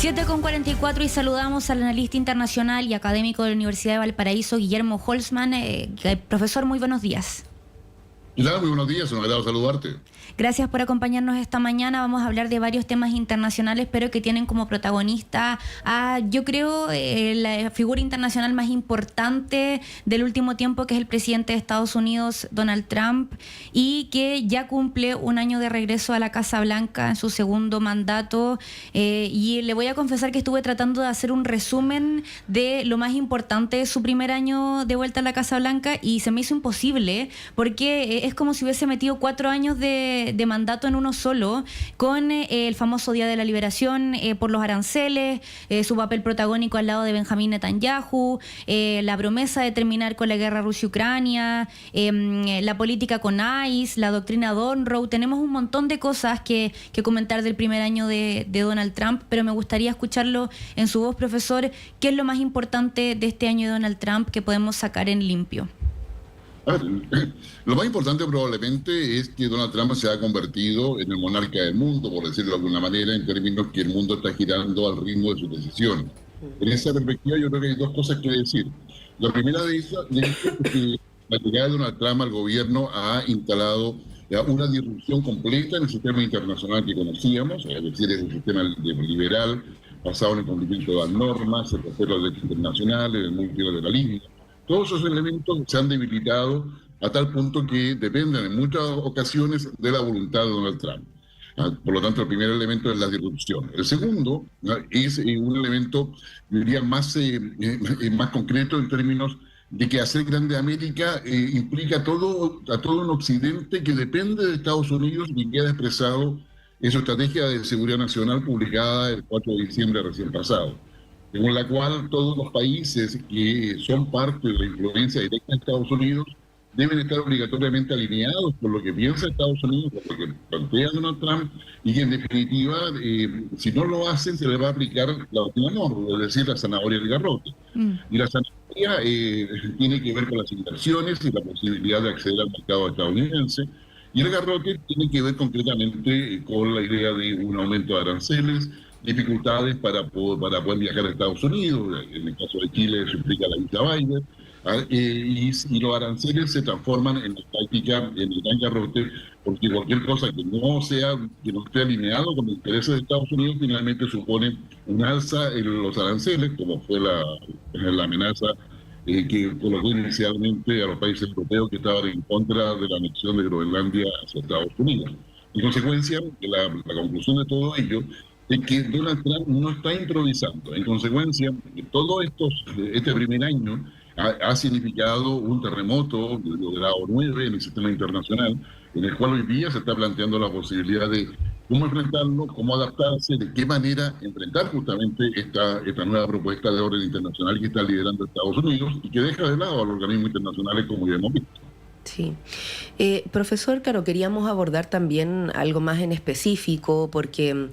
7:44 y saludamos al analista internacional y académico de la Universidad de Valparaíso, Guillermo Holzman. Profesor, muy buenos días. Hola, muy buenos días, un agrado saludarte. Gracias por acompañarnos esta mañana. Vamos a hablar de varios temas internacionales, pero que tienen como protagonista a, yo creo, la figura internacional más importante del último tiempo, que es el presidente de Estados Unidos, Donald Trump, y que ya cumple un año de regreso a la Casa Blanca en su segundo mandato. Y le voy a confesar que estuve tratando de hacer un resumen de lo más importante de su primer año de vuelta a la Casa Blanca y se me hizo imposible, porque es como si hubiese metido 4 años de mandato en uno solo, con el famoso Día de la Liberación por los aranceles, su papel protagónico al lado de Benjamín Netanyahu, la promesa de terminar con la guerra Rusia-Ucrania, la política con ICE, la doctrina Monroe. Tenemos un montón de cosas que comentar del primer año de Donald Trump, pero me gustaría escucharlo en su voz, profesor. ¿Qué es lo más importante de este año de Donald Trump que podemos sacar en limpio? A ver, lo más importante probablemente es que Donald Trump se ha convertido en el monarca del mundo, por decirlo de alguna manera, en términos que el mundo está girando al ritmo de sus decisiones. En esa perspectiva yo creo que hay dos cosas que decir. La primera de esas es que la llegada de Donald Trump al gobierno ha instalado una disrupción completa en el sistema internacional que conocíamos, es decir, el sistema liberal basado en el cumplimiento de las normas, el respeto a los derechos internacionales, el multilateralismo. Todos esos elementos se han debilitado a tal punto que dependen en muchas ocasiones de la voluntad de Donald Trump. Por lo tanto, el primer elemento es la disrupción. El segundo es un elemento, diría, más concreto en términos de que hacer grande América implica a todo un occidente que depende de Estados Unidos y queda expresado en su estrategia de seguridad nacional publicada el 4 de diciembre recién pasado, según la cual todos los países que son parte de la influencia directa de Estados Unidos deben estar obligatoriamente alineados con lo que piensa Estados Unidos, con lo que plantea Donald Trump, y que en definitiva, si no lo hacen, se les va a aplicar la última norma, es decir, la zanahoria del garrote. Y la zanahoria tiene que ver con las inversiones y la posibilidad de acceder al mercado estadounidense, y el garrote tiene que ver concretamente con la idea de un aumento de aranceles, dificultades para poder viajar a Estados Unidos. En el caso de Chile eso implica la visa Biden, y los aranceles se transforman en la práctica en el gran garrote, porque cualquier cosa que no esté alineado con los intereses de Estados Unidos finalmente supone un alza en los aranceles, como fue la amenaza que colocó inicialmente a los países europeos que estaban en contra de la anexión de Groenlandia hacia Estados Unidos. En consecuencia, la conclusión de todo ello es que Donald Trump no está improvisando. En consecuencia, todo este primer año ha significado un terremoto de grado 9 en el sistema internacional, en el cual hoy día se está planteando la posibilidad de cómo enfrentarlo, cómo adaptarse, de qué manera enfrentar justamente esta nueva propuesta de orden internacional que está liderando Estados Unidos y que deja de lado a los organismos internacionales como ya hemos visto. Sí. Profesor, claro, queríamos abordar también algo más en específico, porque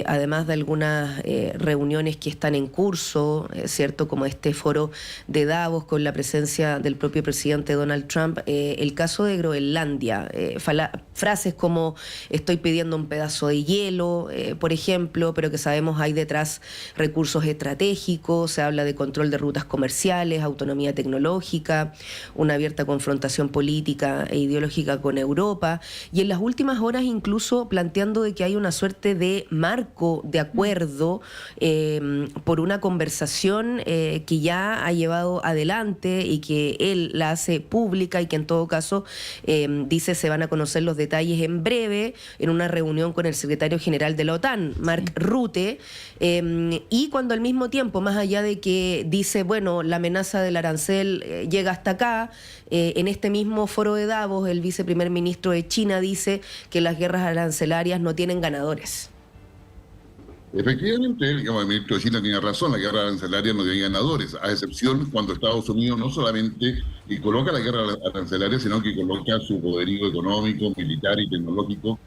además de algunas reuniones que están en curso, ¿cierto?, como este foro de Davos con la presencia del propio presidente Donald Trump, el caso de Groenlandia, frases como estoy pidiendo un pedazo de hielo, por ejemplo, pero que sabemos hay detrás recursos estratégicos, se habla de control de rutas comerciales, autonomía tecnológica, una abierta confrontación política e ideológica con Europa, y en las últimas horas incluso planteando de que hay una suerte de marco de acuerdo por una conversación que ya ha llevado adelante y que él la hace pública y que en todo caso dice se van a conocer los detalles en breve en una reunión con el secretario general de la OTAN, Mark Rutte, y cuando al mismo tiempo, más allá de que dice, bueno, la amenaza del arancel llega hasta acá, en este mismo foro de Davos, el viceprimer ministro de China dice que las guerras arancelarias no tienen ganadores. Efectivamente, el ministro de China tiene razón, la guerra arancelaria no tiene ganadores, a excepción cuando Estados Unidos no solamente coloca la guerra arancelaria, sino que coloca su poderío económico, militar y tecnológico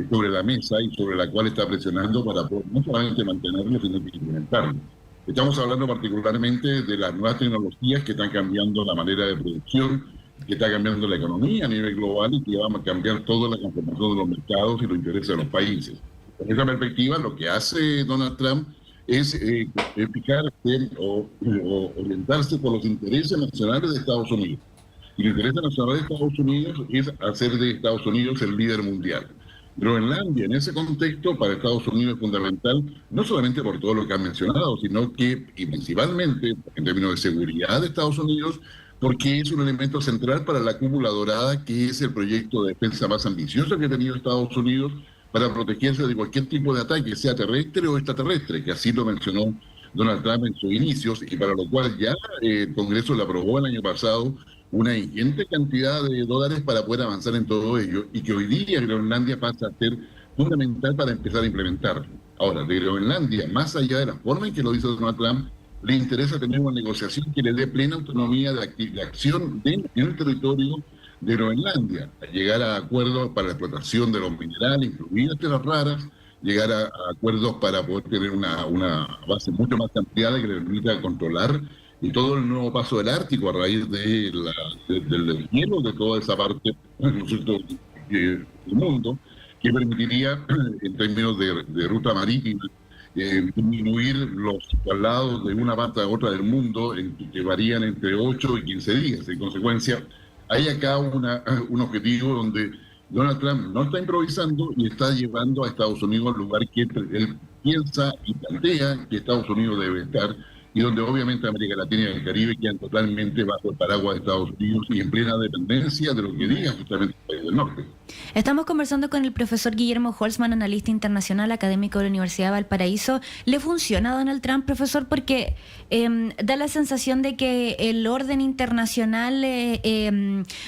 sobre la mesa y sobre la cual está presionando para poder no solamente mantenerlo, sino que implementarlo. Estamos hablando particularmente de las nuevas tecnologías que están cambiando la manera de producción, que está cambiando la economía a nivel global y que va a cambiar toda la conformación de los mercados y los intereses de los países. En esa perspectiva, lo que hace Donald Trump es fijarse o orientarse por los intereses nacionales de Estados Unidos. Y el interés nacional de Estados Unidos es hacer de Estados Unidos el líder mundial. Groenlandia, en ese contexto, para Estados Unidos es fundamental, no solamente por todo lo que han mencionado, sino que, y principalmente en términos de seguridad de Estados Unidos, porque es un elemento central para la cúpula dorada, que es el proyecto de defensa más ambicioso que ha tenido Estados Unidos para protegerse de cualquier tipo de ataque, sea terrestre o extraterrestre, que así lo mencionó Donald Trump en sus inicios, y para lo cual ya el Congreso le aprobó el año pasado una ingente cantidad de dólares para poder avanzar en todo ello, y que hoy día Groenlandia pasa a ser fundamental para empezar a implementarlo. Ahora, de Groenlandia, más allá de la forma en que lo hizo Donald Trump, le interesa tener una negociación que le dé plena autonomía de acción en el territorio de Groenlandia, llegar a acuerdos para la explotación de los minerales, incluidas tierras raras, llegar a acuerdos para poder tener una base mucho más ampliada que le permita controlar y todo el nuevo paso del Ártico a raíz del hielo de toda esa parte del mundo, que permitiría, en términos de ruta marítima, disminuir los traslados de una parte a otra del mundo, que varían entre 8 y 15 días. En consecuencia, hay acá un objetivo donde Donald Trump no está improvisando y está llevando a Estados Unidos al lugar que él piensa y plantea que Estados Unidos debe estar, y donde obviamente América Latina y el Caribe quedan totalmente bajo el paraguas de Estados Unidos y en plena dependencia de lo que diga justamente el país del norte. Estamos conversando con el profesor Guillermo Holzman, analista internacional, académico de la Universidad de Valparaíso. ¿Le funciona a Donald Trump, profesor? Porque da la sensación de que el orden internacional,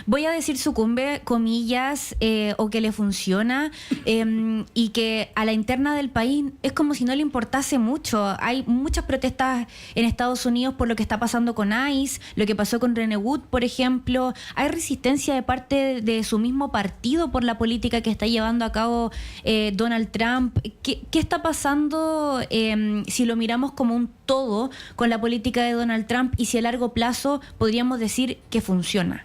voy a decir sucumbe, comillas, o que le funciona, y que a la interna del país es como si no le importase mucho. Hay muchas protestas en Estados Unidos por lo que está pasando con ICE, lo que pasó con René Wood, por ejemplo. Hay resistencia de parte de su mismo partido por la política que está llevando a cabo Donald Trump. ¿Qué está pasando si lo miramos como un todo con la política de Donald Trump, y si a largo plazo podríamos decir que funciona?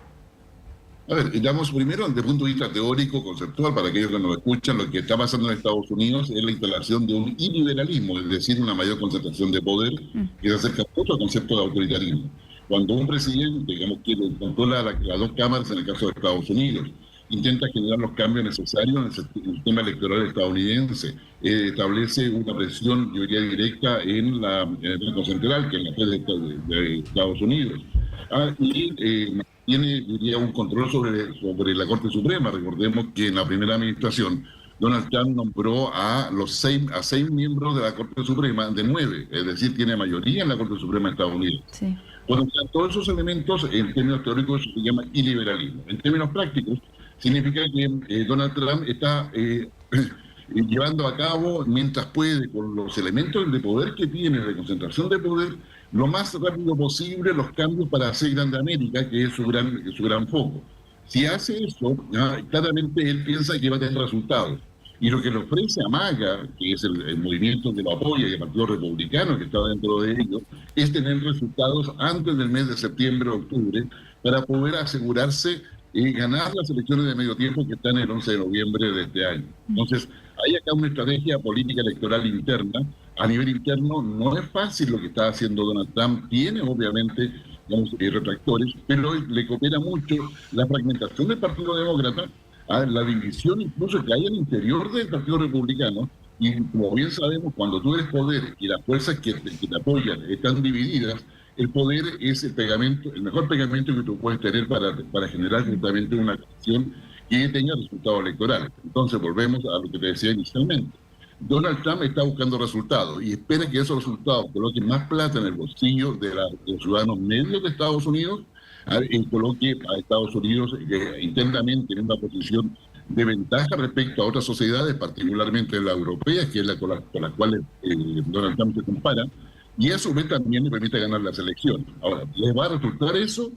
A ver, digamos primero desde el punto de vista teórico, conceptual, para aquellos que nos escuchan, lo que está pasando en Estados Unidos es la instalación de un iliberalismo, es decir, una mayor concentración de poder que se acerca mucho al concepto de autoritarismo. Cuando un presidente, digamos, que controla las dos cámaras, en el caso de Estados Unidos, intenta generar los cambios necesarios en el sistema electoral estadounidense, establece una presión, yo diría, directa en el Banco Central, que es la Fed de Estados Unidos, y tiene, diría, un control sobre la Corte Suprema. Recordemos que en la primera administración Donald Trump nombró a 6 miembros de la Corte Suprema de 9, es decir, tiene mayoría en la Corte Suprema de Estados Unidos. Sí. Bueno, todos esos elementos, en términos teóricos, se llama iliberalismo. En términos prácticos, significa que Donald Trump está llevando a cabo, mientras puede, con los elementos de poder que tiene, de concentración de poder, lo más rápido posible los cambios para hacer grande América, que es su gran foco. Si hace eso, claramente él piensa que va a tener resultados. Y lo que le ofrece a MAGA, que es el movimiento que lo apoya, y el Partido Republicano que está dentro de ello, es tener resultados antes del mes de septiembre o octubre para poder asegurarse ganar las elecciones de medio tiempo que están el 11 de noviembre de este año. Entonces, hay acá una estrategia política electoral interna. A nivel interno no es fácil lo que está haciendo Donald Trump. Tiene, obviamente, retractores, pero le coopera mucho la fragmentación del Partido Demócrata, la división incluso que hay al interior del Partido Republicano. Y como bien sabemos, cuando tú eres poder y las fuerzas que te apoyan están divididas, el poder es el mejor pegamento que tú puedes tener para generar justamente una acción que tenga resultados electorales. Entonces volvemos a lo que te decía inicialmente. Donald Trump está buscando resultados y espera que esos resultados coloquen más plata en el bolsillo de los ciudadanos medios de Estados Unidos, y coloque a Estados Unidos internamente en una posición de ventaja respecto a otras sociedades, particularmente la europea, que es la con las cuales Donald Trump se compara, y a su vez también le permite ganar las elecciones. Ahora, ¿les va a resultar eso?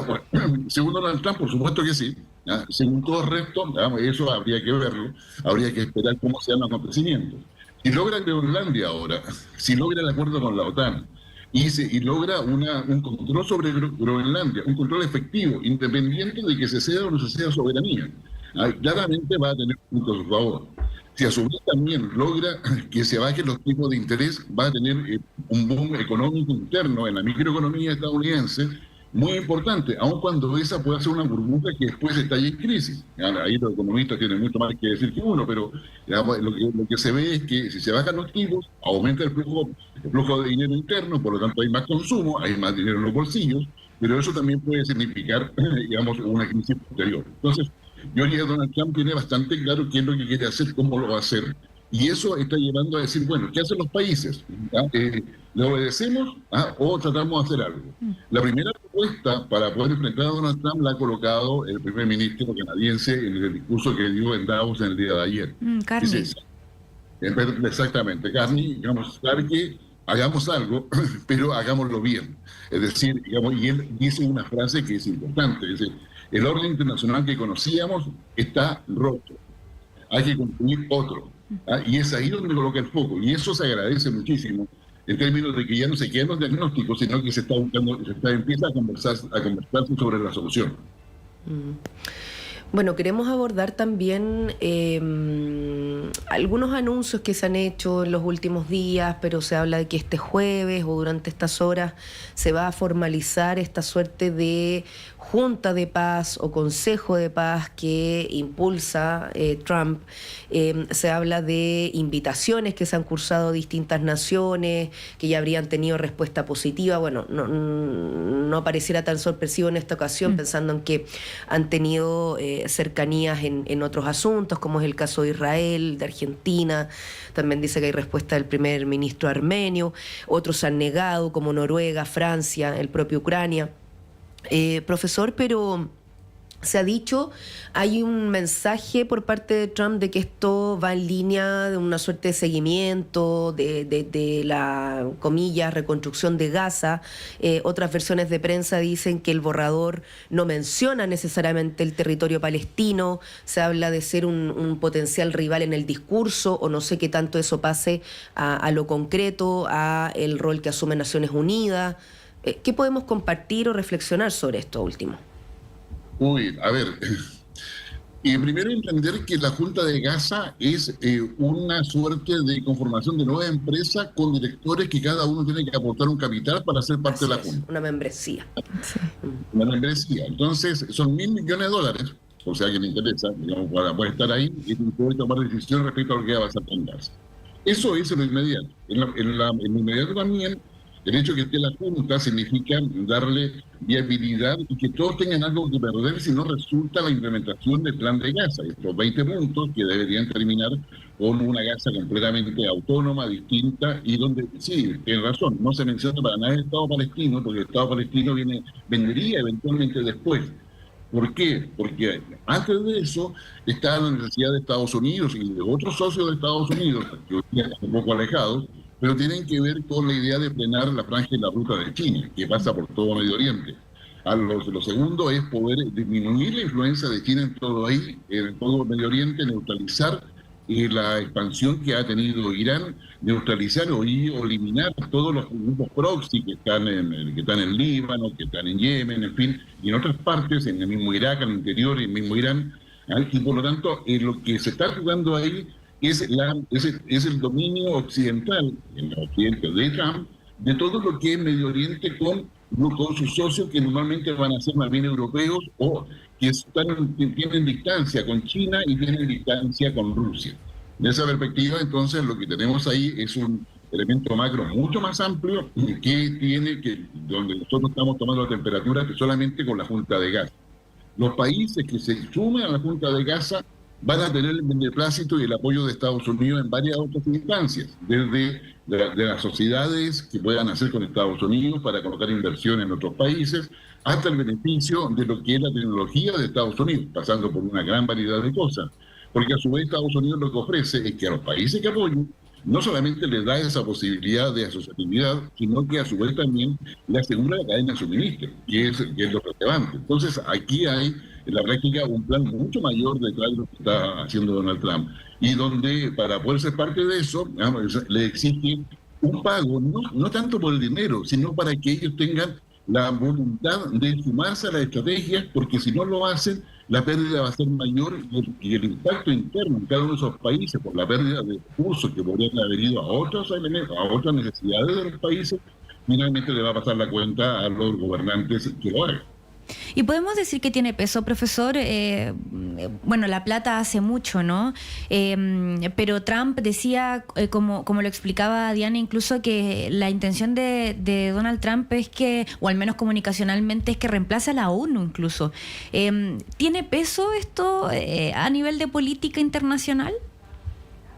Bueno, según Donald Trump, por supuesto que sí. Según todo el resto, eso habría que verlo, habría que esperar cómo se dan los acontecimientos. Si logra Groenlandia ahora, si logra el acuerdo con la OTAN, y logra un control sobre Groenlandia, un control efectivo, independiente de que se ceda o no se ceda soberanía, claramente va a tener puntos a su favor. si a su vez también logra que se bajen los tipos de interés, va a tener un boom económico interno en la microeconomía estadounidense muy importante, aun cuando esa pueda ser una burbuja que después estalle en crisis. Ahí los economistas tienen mucho más que decir que uno, pero digamos, lo que se ve es que si se bajan los tipos, aumenta el flujo de dinero interno, por lo tanto hay más consumo, hay más dinero en los bolsillos, pero eso también puede significar, digamos, una crisis posterior. Entonces, yo diría que Donald Trump tiene bastante claro qué es lo que quiere hacer, cómo lo va a hacer, y eso está llevando a decir, bueno, ¿qué hacen los países? ¿Le obedecemos o tratamos de hacer algo? La primera propuesta para poder enfrentar a Donald Trump la ha colocado el primer ministro canadiense en el discurso que dio en Davos en el día de ayer. Carney. Exactamente, Carney, digamos, sabe que hagamos algo, pero hagámoslo bien. Es decir, digamos, y él dice una frase que es importante, es decir, el orden internacional que conocíamos está roto, hay que construir otro. Y es ahí donde coloca el foco, y eso se agradece muchísimo en términos de que ya no se quedan los diagnósticos, sino que se está buscando, empieza a conversarse sobre la solución. Bueno, queremos abordar también algunos anuncios que se han hecho en los últimos días, pero se habla de que este jueves o durante estas horas se va a formalizar esta suerte de Junta de Paz o Consejo de Paz que impulsa Trump. Se habla de invitaciones que se han cursado a distintas naciones, que ya habrían tenido respuesta positiva. Bueno, no pareciera tan sorpresivo en esta ocasión, pensando en que han tenido cercanías en otros asuntos, como es el caso de Israel, de Argentina. También dice que hay respuesta del primer ministro armenio. Otros han negado, como Noruega, Francia, el propio Ucrania. Profesor, pero se ha dicho, hay un mensaje por parte de Trump de que esto va en línea de una suerte de seguimiento de la, comillas, reconstrucción de Gaza. Otras versiones de prensa dicen que el borrador no menciona necesariamente el territorio palestino, se habla de ser un potencial rival en el discurso, o no sé qué tanto eso pase a lo concreto, a el rol que asume Naciones Unidas. ¿Qué podemos compartir o reflexionar sobre esto último? A ver, primero entender que la Junta de Gaza es una suerte de conformación de nueva empresa con directores que cada uno tiene que aportar un capital para ser parte de la Junta. Una membresía. Sí. Una membresía. Entonces, son $1.000 millones, o sea que le interesa, digamos, para poder estar ahí y poder tomar decisiones respecto a lo que va a pasar con Gaza. Eso es en lo inmediato. En lo inmediato también, el hecho de que esté la Junta significa darle viabilidad y que todos tengan algo que perder si no resulta la implementación del plan de Gaza. Estos 20 puntos que deberían terminar con una Gaza completamente autónoma, distinta, y donde, sí, tiene razón, no se menciona para nada el Estado palestino, porque el Estado palestino vendría eventualmente después. ¿Por qué? Porque antes de eso está la necesidad de Estados Unidos y de otros socios de Estados Unidos, que hoy día están un poco alejados, pero tienen que ver con la idea de frenar la franja y la ruta de China, que pasa por todo Medio Oriente. Lo segundo es poder disminuir la influencia de China en todo Medio Oriente, neutralizar la expansión que ha tenido Irán, neutralizar o eliminar todos los grupos proxy que están en Líbano, que están en Yemen, en fin, y en otras partes, en el mismo Irak, al interior, y el mismo Irán. Y por lo tanto, lo que se está jugando ahí es el dominio occidental, en el occidente de Trump, de todo lo que es Medio Oriente con sus socios que normalmente van a ser más bien europeos o que tienen distancia con China y tienen distancia con Rusia. De esa perspectiva, entonces, lo que tenemos ahí es un elemento macro mucho más amplio donde nosotros estamos tomando la temperatura que solamente con la Junta de Gaza. Los países que se sumen a la Junta de Gaza van a tener el beneplácito y el apoyo de Estados Unidos en varias otras instancias, desde de las sociedades que puedan hacer con Estados Unidos para colocar inversión en otros países, hasta el beneficio de lo que es la tecnología de Estados Unidos, pasando por una gran variedad de cosas. Porque a su vez Estados Unidos lo que ofrece es que a los países que apoyan, no solamente les da esa posibilidad de asociatividad, sino que a su vez también le asegura la cadena de suministro, que es lo relevante. Entonces aquí hay en la práctica un plan mucho mayor detrás de lo que está haciendo Donald Trump, y donde para poder ser parte de eso, le exige un pago, no tanto por el dinero, sino para que ellos tengan la voluntad de sumarse a la estrategia, porque si no lo hacen, la pérdida va a ser mayor y el impacto interno en cada uno de esos países por la pérdida de recursos que podrían haber ido a otros elementos, a otras necesidades de los países, finalmente le va a pasar la cuenta a los gobernantes que lo hagan. Y podemos decir que tiene peso, profesor. Bueno, la plata hace mucho, ¿no? Pero Trump decía, como lo explicaba Diana, incluso que la intención de Donald Trump es que, o al menos comunicacionalmente, es que reemplace a la ONU incluso. ¿Tiene peso esto a nivel de política internacional?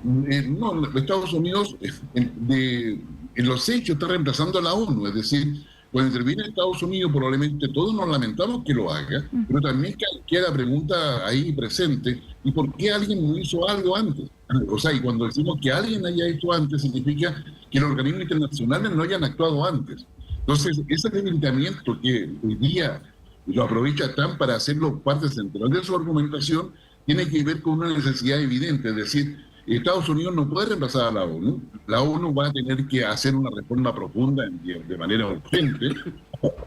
No, Estados Unidos en los hechos está reemplazando a la ONU, es decir, cuando interviene Estados Unidos probablemente todos nos lamentamos que lo haga, pero también queda la pregunta ahí presente, ¿y por qué alguien no hizo algo antes? O sea, y cuando decimos que alguien haya hecho antes, significa que los organismos internacionales no hayan actuado antes. Entonces, ese debilitamiento que hoy día lo aprovecha Trump para hacerlo parte central de su argumentación, tiene que ver con una necesidad evidente, es decir, Estados Unidos no puede reemplazar a la ONU. La ONU va a tener que hacer una reforma profunda de manera urgente,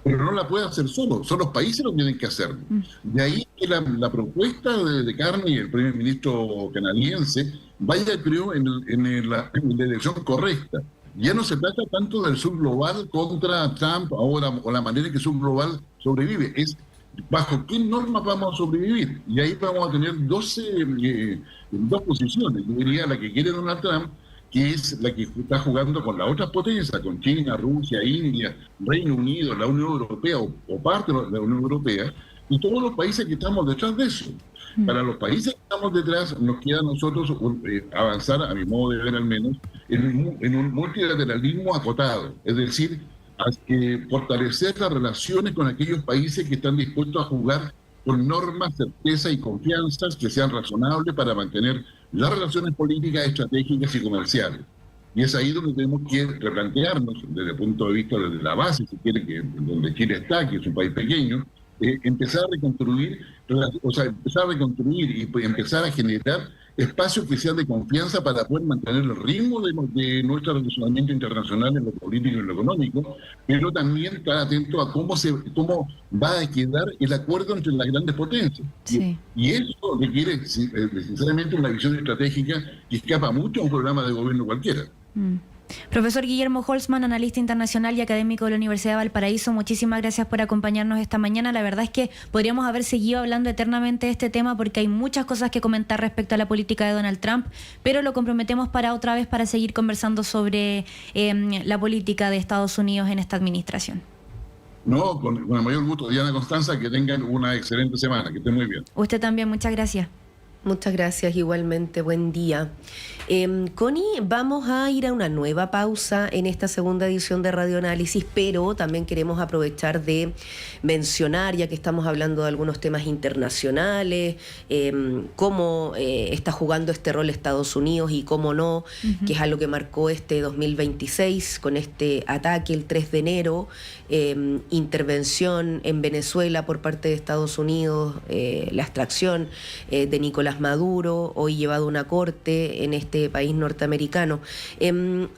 pero no la puede hacer solo. Son los países los que tienen que hacerlo. De ahí que la propuesta de Carney, el primer ministro canadiense, vaya, creo, en la dirección correcta. Ya no se trata tanto del sur global contra Trump ahora, o la manera en que el sur global sobrevive. Es bajo qué normas vamos a sobrevivir. Y ahí vamos a tener dos posiciones. Yo diría la que quiere Donald Trump, que es la que está jugando con las otras potencias, con China, Rusia, India, Reino Unido, la Unión Europea o parte de la Unión Europea, y todos los países que estamos detrás de eso. Para los países que estamos detrás, nos queda a nosotros avanzar, a mi modo de ver al menos, en un multilateralismo acotado. Es decir, fortalecer las relaciones con aquellos países que están dispuestos a jugar con normas, certeza y confianzas que sean razonables para mantener las relaciones políticas, estratégicas y comerciales. Y es ahí donde tenemos que replantearnos, desde el punto de vista de la base, si quiere, que donde Chile está, que es un país pequeño, empezar a reconstruir y empezar a generar espacios que sean de confianza para poder mantener el ritmo de nuestro relacionamiento internacional en lo político y en lo económico, pero también estar atento a cómo va a quedar el acuerdo entre las grandes potencias. Sí. Y eso requiere, sinceramente, una visión estratégica que escapa mucho a un programa de gobierno cualquiera. Profesor Guillermo Holzman, analista internacional y académico de la Universidad de Valparaíso, muchísimas gracias por acompañarnos esta mañana. La verdad es que podríamos haber seguido hablando eternamente de este tema porque hay muchas cosas que comentar respecto a la política de Donald Trump, pero lo comprometemos para otra vez para seguir conversando sobre la política de Estados Unidos en esta administración. No, con el mayor gusto. Diana, Constanza, que tengan una excelente semana, que estén muy bien. Usted también, muchas gracias. Muchas gracias, igualmente, buen día. Connie, vamos a ir a una nueva pausa en esta segunda edición de Radio Análisis, pero también queremos aprovechar de mencionar, ya que estamos hablando de algunos temas internacionales, cómo está jugando este rol Estados Unidos y cómo no, que es algo que marcó este 2026 con este ataque el 3 de enero, intervención en Venezuela por parte de Estados Unidos, la extracción de Nicolás Maduro, hoy llevado a una corte en este país norteamericano.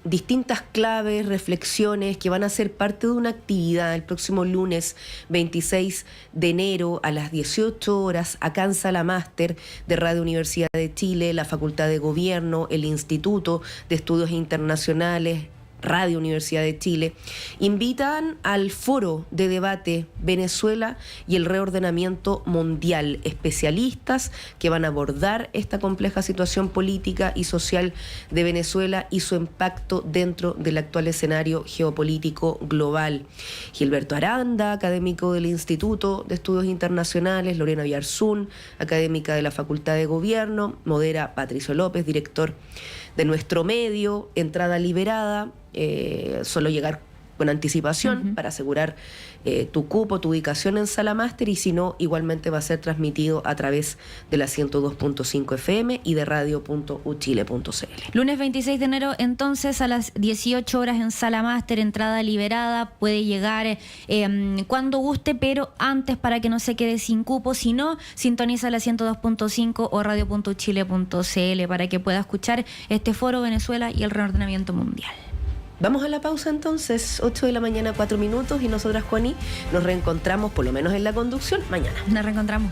Distintas claves, reflexiones que van a ser parte de una actividad el próximo lunes 26 de enero a las 18 horas acá en Sala Máster de Radio Universidad de Chile, la Facultad de Gobierno, el Instituto de Estudios Internacionales, Radio Universidad de Chile, invitan al foro de debate Venezuela y el reordenamiento mundial, especialistas que van a abordar esta compleja situación política y social de Venezuela y su impacto dentro del actual escenario geopolítico global. Gilberto Aranda, académico del Instituto de Estudios Internacionales, Lorena Villarzún, académica de la Facultad de Gobierno, modera Patricio López, director de nuestro medio, entrada liberada, solo llegar con anticipación para asegurar tu cupo, tu ubicación en Sala Máster, y si no, igualmente va a ser transmitido a través de la 102.5 FM y de radio.uchile.cl. Lunes 26 de enero, entonces, a las 18 horas en Sala Máster, entrada liberada, puede llegar cuando guste, pero antes para que no se quede sin cupo. Si no, sintoniza la 102.5 o radio.uchile.cl para que pueda escuchar este foro Venezuela y el reordenamiento mundial. Vamos a la pausa entonces, 8 de la mañana, 4 minutos, y nosotras, Juani, nos reencontramos, por lo menos en la conducción, mañana. Nos reencontramos.